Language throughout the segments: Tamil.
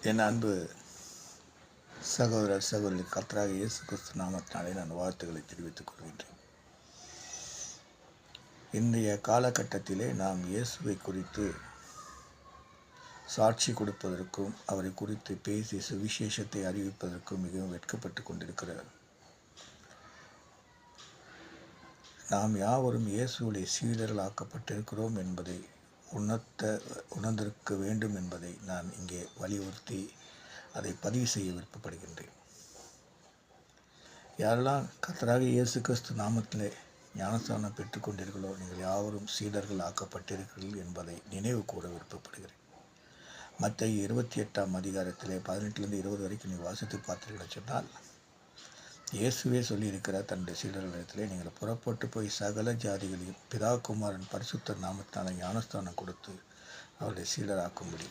என் அன்பு சகோதரர் சகோதரி கர்த்தராகிய இயேசு கிறிஸ்து நாமத்தினாலே நான் வாழ்த்துக்களை தெரிவித்துக் கொள்கின்றேன். இன்றைய காலகட்டத்திலே நாம் இயேசுவை குறித்து சாட்சி கொடுப்பதற்கும் அவரை குறித்து பேசி சுவிசேஷத்தை அறிவிப்பதற்கும் மிகவும் வெட்கப்பட்டு கொண்டிருக்கிறார். நாம் யாவரும் இயேசுவுடைய சீடர்களாக்கப்பட்டிருக்கிறோம் என்பதை உணர்ந்திருக்க வேண்டும் என்பதை நான் இங்கே வலியுறுத்தி அதை பதிவு செய்ய விருப்பப்படுகின்றேன். யாரெல்லாம் கர்த்தராகிய இயேசு கிறிஸ்து நாமத்திலே ஞானஸ்தானம் பெற்றுக்கொண்டீர்களோ நீங்கள் யாவரும் சீடர்கள் ஆக்கப்பட்டிருக்கிறீர்கள் என்பதை நினைவு கூற விருப்பப்படுகிறேன். மத்தேயு 28ஆம் அதிகாரத்திலே 18 20 வரைக்கும் நீ வாசித்து பார்த்தீர்கள் சொன்னால் இயேசுவே சொல்லியிருக்கிறார் தன்னுடைய சீடர்களிடத்திலே, நீங்கள் புறப்பட்டு போய் சகல ஜாதிகளையும் பிதா குமாரன் பரிசுத்த நாமத்தினால ஞானஸ்தானம் கொடுத்து அவருடைய சீடராக்கும்படி.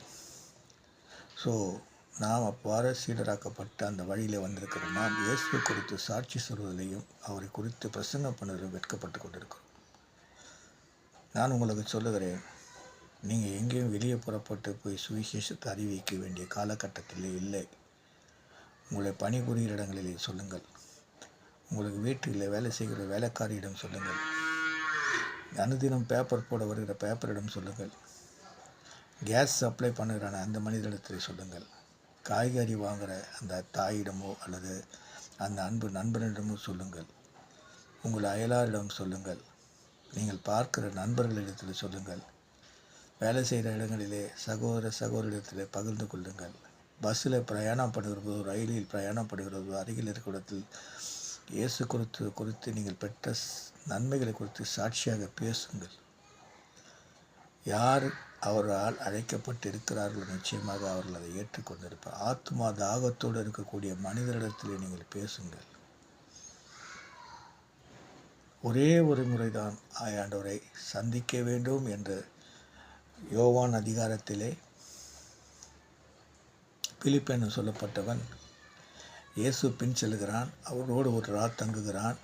நாம் அவ்வாறு சீடராக்கப்பட்ட அந்த வழியில் வந்திருக்கிற நாம் இயேசு குறித்து சாட்சி சொல்வதிலையும் அவரை குறித்து பிரசங்கம் பண்ணுவதிலும் வெட்கப்பட்டு கொண்டிருக்கிறோம். நான் உங்களுக்கு சொல்லுகிறேன், நீங்கள் எங்கேயும் வெளியே புறப்பட்டு போய் சுவிசேஷத்தை அறிவிக்க வேண்டிய காலகட்டத்திலே இல்லை. உங்களை பணிபுரிகிற இடங்களிலே சொல்லுங்கள், உங்களுக்கு வீட்டில் வேலை செய்கிற வேலைக்காரியிடம் சொல்லுங்கள், அனுதினம் பேப்பர் போட வருகிற பேப்பரிடம் சொல்லுங்கள், கேஸ் சப்ளை பண்ணுகிறான அந்த மனிதனிடத்தில் சொல்லுங்கள், காய்கறி வாங்குகிற அந்த தாயிடமோ அல்லது அந்த அன்பு நண்பனிடமோ சொல்லுங்கள், உங்கள் அயலாரிடம் சொல்லுங்கள், நீங்கள் பார்க்கிற நண்பர்களிடத்தில் சொல்லுங்கள், வேலை செய்கிற இடங்களிலே சகோதரத்தில் பகிர்ந்து கொள்ளுங்கள், பஸ்ஸில் பிரயாணம் பண்ணுகிறதோ ரயிலில் பிரயாணம் பண்ணுகிறதோ அருகில் இருக்கிற இடத்தில் இயேசு குறித்து நீங்கள் பெற்ற நன்மைகளை குறித்து சாட்சியாக பேசுங்கள். யார் அவரால் அழைக்கப்பட்டு இருக்கிறார்களோ நிச்சயமாக அவர்கள் அதை ஏற்றுக்கொண்டிருப்பார். ஆத்மா தாகத்தோடு இருக்கக்கூடிய மனிதரிடத்திலே நீங்கள் பேசுங்கள். ஒரே ஒரு முறைதான் ஆண்டவரை சந்திக்க வேண்டும் என்று யோவான் அதிகாரத்திலே பிலிப்பு என்று சொல்லப்பட்டவன் இயேசு பின் செல்கிறான், அவரோடு ஒரு ராத் தங்குகிறான்,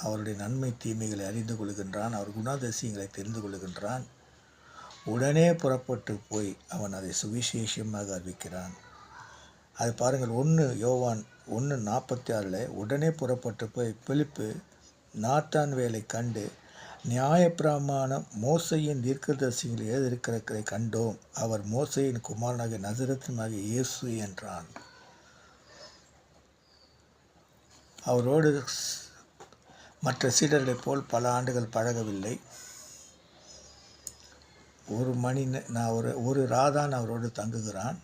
அவருடைய நன்மை தீமைகளை அறிந்து கொள்கின்றான், அவர் குணாதிசயங்களை தெரிந்து கொள்கின்றான். உடனே புறப்பட்டு போய் அவன் அதை சுவிசேஷமாக அறிவிக்கிறான். அது பாருங்கள், யோவான் 1:46 உடனே புறப்பட்டு போய் பிலிப்பு நாத்தான் வேலை கண்டு, நியாயப்பிரமாணம் மோசையின் தீர்க்கதரிசிகள் எழுதியிருக்கிறதை கண்டோம், அவர் மோசையின் குமாரனாகிய நசரேத்தினாகிய இயேசு என்றான். அவரோடு மற்ற சீடர்களைப் போல் பல ஆண்டுகள் பழகவில்லை. ஒரு ராதான் அவரோடு தங்குகிறான்.